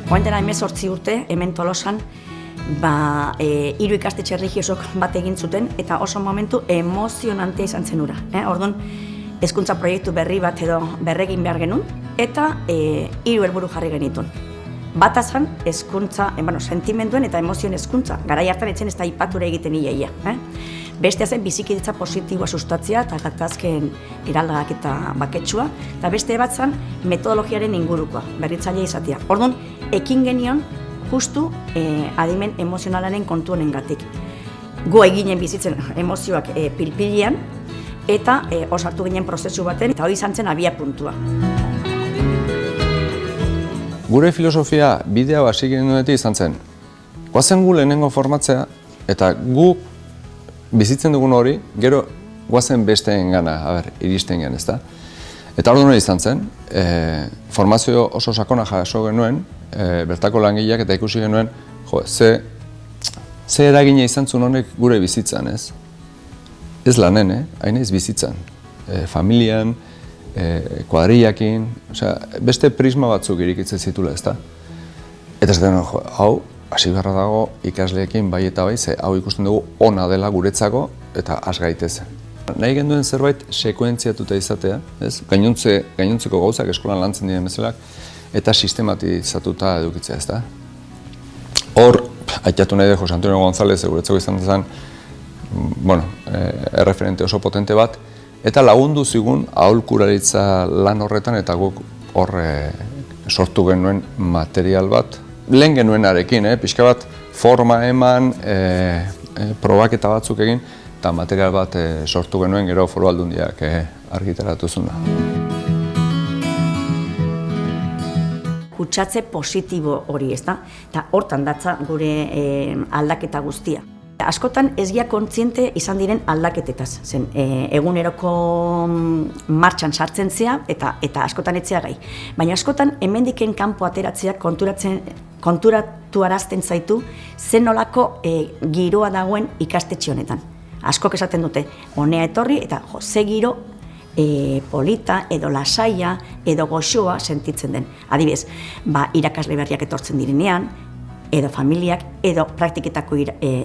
Oain dela 18 urte, hemen Tolosan, 3 ikastetxe erlijiosok bat egin zuten, eta oso momentu emozionantea izan zen hura. Orduan, hezkuntza proiektu berri bat edo berregin behar genuen, eta 3 helburu jarri genituen. Bata zen, hezkuntza, sentimenduen eta emozioen hezkuntza. Garai hartan etzen ez da aipatura egiten iaia. Bestea zen bizikidetza positiboa sustatzea eta gatazken eraldagak eta baketsua. Eta beste bat zen metodologiaren ingurukoa, berritzailea izatea. Orduan, ekin genion justu adimen emozionalaren kontu honengatik. Gu eginen bizitzen emozioak pilpilian eta osartu ginen prozesu baten eta hori izan zen abia puntua. Gure filosofia bidea hasi genuenetik izan zen. Goazen gu lehenengo formatzea eta gu bizitzen dugun hori, gero goazen besteen gana, iristen gen, ezta? Eta orduan izan zen, formazio oso sakona jaso genuen, bertako langileak eta ikusi genuen, ze eragina izan zuen honek gure bizitzan, ez? Ez lanen, hain ez bizitzan. Familian, kuadrillakin, beste prisma batzuk irikitzen zitula, ezta? Eta zaten, hau, hasi beharra dago ikasleekin bai eta bai, ze hau ikusten dugu ona dela guretzako eta has gaitezen. Nahi genduen zerbait sekuentziatuta izatea, ez? Gainontzeko gauzak eskolan lantzen diren bezalak, eta sistematizatuta edukitzea, ezta? Hor, aitatu nahi de Jose Antonio González, guretzako izan zen, erreferente oso potente bat, eta lagundu zigun aholkularitza lan horretan eta guk hor sortu genuen material bat. Lehen genuenarekin, pixka bat forma eman, probaketa batzuk egin, eta material bat sortu genuen gero Foru Aldundiak argitaratu zuen. Kutsatze positibo hori, ezta? Eta hortan datza gure aldaketa guztia. Askotan ez gira kontziente izan diren aldaketetaz, zen eguneroko martxan sartzen zea eta askotan etzea gai. Baina askotan hemendiken kanpo ateratzea konturatu arazten zaitu zen nolako giroa dagoen ikastetxe honetan. Askok esaten dute, honea etorri eta ze giro polita edo lasaia edo goxoa sentitzen den. Adibidez, irakasle berriak etortzen direnean, edo familiak, edo praktiketako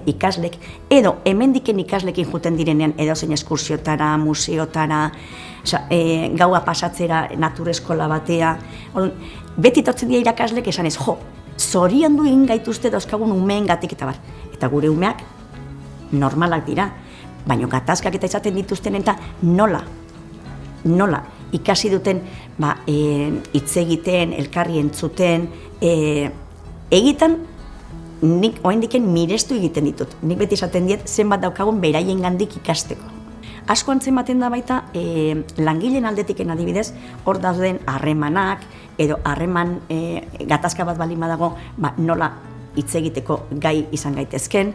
ikaslek, edo hemendiken ikaslekin juten direnean edo zein eskursiotara, museotara, gaua pasatzera natureskola batea. Beti etortzen dira irakaslek esan ez, zoriondu egin gaituzte dauzkagun umeengatik eta bar. Eta gure umeak normalak dira, baina gatazkak eta izaten dituzten eta nola ikasi duten hitz egiten, elkarri entzuten, egitan nik oraindiken mirestu egiten ditut. Nik beti esaten diet zenbat daukagun beraien gandik ikasteko. Asko antzematen da baita langileen aldetiken adibidez, hor dauden harremanak edo harreman gatazka bat baldin badago, nola hitz egiteko gai izan gaitezken,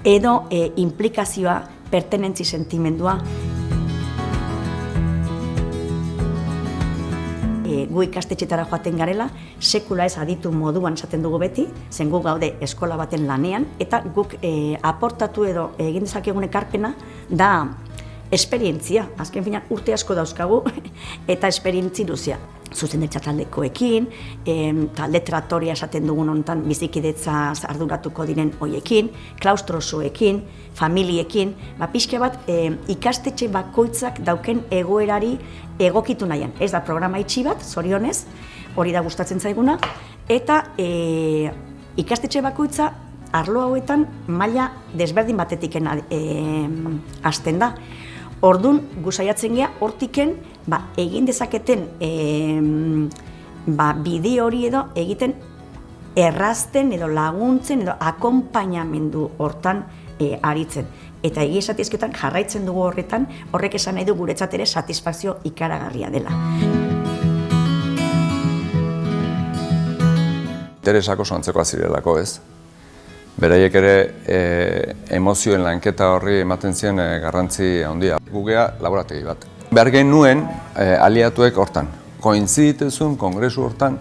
edo implikazioa, pertenentzi sentimendua. Gu ikastetxetara joaten garela, sekula ez aditu moduan esaten dugu beti, zen gu gaude eskola baten lanean, eta guk aportatu edo egin dezakegun ekarpena da esperientzia. Azken finean urte asko dauzkagu eta esperientzi luzea. Zuzendaritza taldekoekin, talde tratoria esaten dugun honetan bizikidetza arduratuko diren hoiekin, klaustrosoekin, familiekin, pixka bat ikastetxe bakoitzak dauken egoerari egokitu nahian. Ez da programa itxi bat, zorionez, hori da gustatzen zaiguna, eta ikastetxe bakoitza arlo hauetan maila desberdin batetiken hasten da. Orduan, gu saiatzen gea, hortiken egin dezaketen bideo hori edo egiten errazten edo laguntzen edo akonpainamendu hortan aritzen. Eta egia esatizketan jarraitzen dugu horretan, horrek esan nahi du guretzat ere satisfakzio ikaragarria dela. Interesak oso antzekoa zirelako, ez? Beraiek ere emozioen lanketa horri ematen ziren garrantzi handia. Gugea laborategi bat. Behar genuen aliatuek hortan. Koinziditezun kongresu hortan,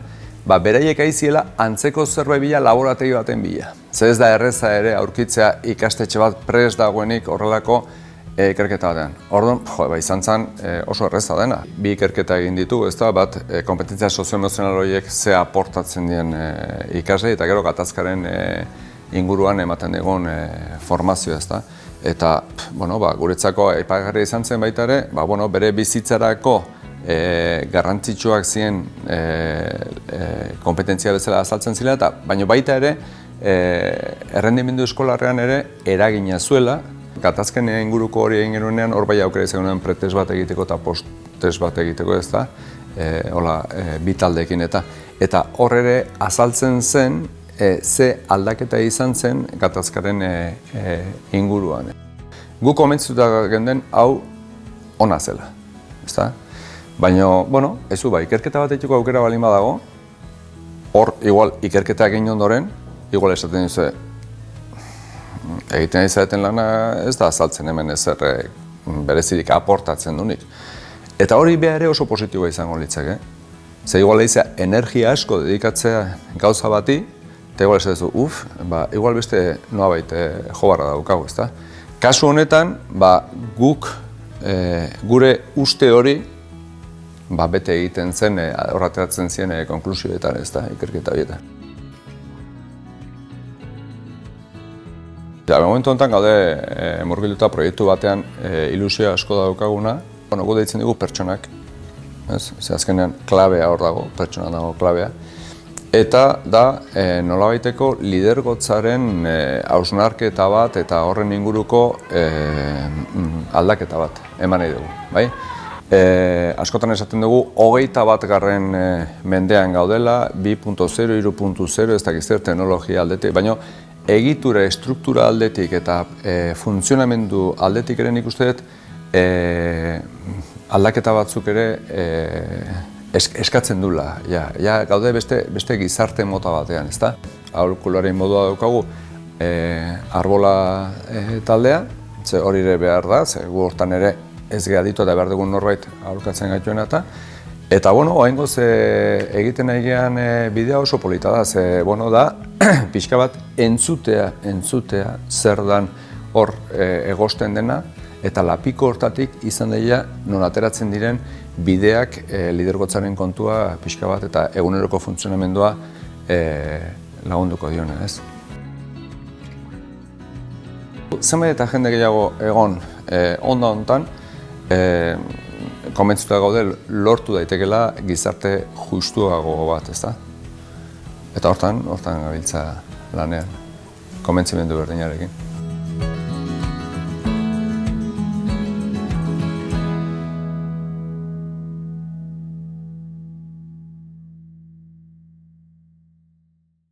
beraiek aiziela antzeko zerbait bila laborategi baten bila. Ze ez da erreza ere aurkitzea ikastetxe bat prest dagoenik horrelako ikerketa batean. Orduan, izan zen oso erreza dena. Bi ikerketa egin ditugu, ez da, bat, kompetentzia sozio-emozional horiek ze aportatzen dien ikasle, eta gero gatazkaren inguruan ematen dugun formazioa, ez da. Eta, guretzako aipagarria izan zen baita ere, bere bizitzarako garrantzitsuak ziren kompetentzia bezala azaltzen zila, eta baina baita ere, errendimendu eskolarrean ere eragina zuela, gatazken inguruko hori egin genuenean, hor bai aukera izan genuen pretest bat egiteko eta post-test bat egiteko, ez da, bi taldeekin eta hor ere azaltzen zen ze aldaketa izan zen gatazkaren inguruan. Gu komentzituta genden hau ona zela, ez da? Baina, ez du, ikerketa bat egiteko aukera balin badago, hor, igual, ikerketa egin ondoren, igual esaten duzu, egiten izaten lana ez da azaltzen hemen ezer berezirik aportatzen dunik. Eta hori behar ere oso positiboa izango litzake. Ze igual egitea energia asko dedikatzea gauza bati, eta igual esatzen du, igual beste noabait jo barra daukagu, ezta? Kasu honetan, guk gure uste hori bete egiten zen, horrateratzen ziren konklusioetan, ezta, ikerketa horietan. Momentu honetan gaude murgilduta proiektu batean ilusioa asko daukaguna. Gu deitzen dugu pertsonak, ze azkenean klabea hor dago, pertsona dago klabea. Eta da nolabaiteko lidergotzaren hausnarketa bat eta horren inguruko aldaketa bat eman nahi dugu, bai? Askotan esaten dugu, 21. mendean gaudela, 2.0, 3.0, ez dakiz zer teknologia aldetik, baina egitura, estruktura aldetik eta funtzionamendu aldetik ere nik uste dut aldaketa batzuk ere eskatzen dula. Gaude beste gizarte mota batean, ezta? Aholkularen modua daukagu arbola taldea, ze hori ere behar da, ze gu hortan ere ez geha ditu eta behar dugun norbait aholkatzen gaituena eta oraingoz egiten nahi gehan bidea oso polita da, ze da pixka bat entzutea zer dan hor egosten dena eta lapiko hortatik izan daia non ateratzen diren bideak lidergotzaren kontua pixka bat eta eguneroko funtzionamendua lagunduko diona, ez? Zenbait eta jende gehiago egon onda honetan, komentzuta gaude lortu daitekela gizarte justuago bat, ezta? Eta hortan gabiltza lanean, komentzimendu berdinarekin.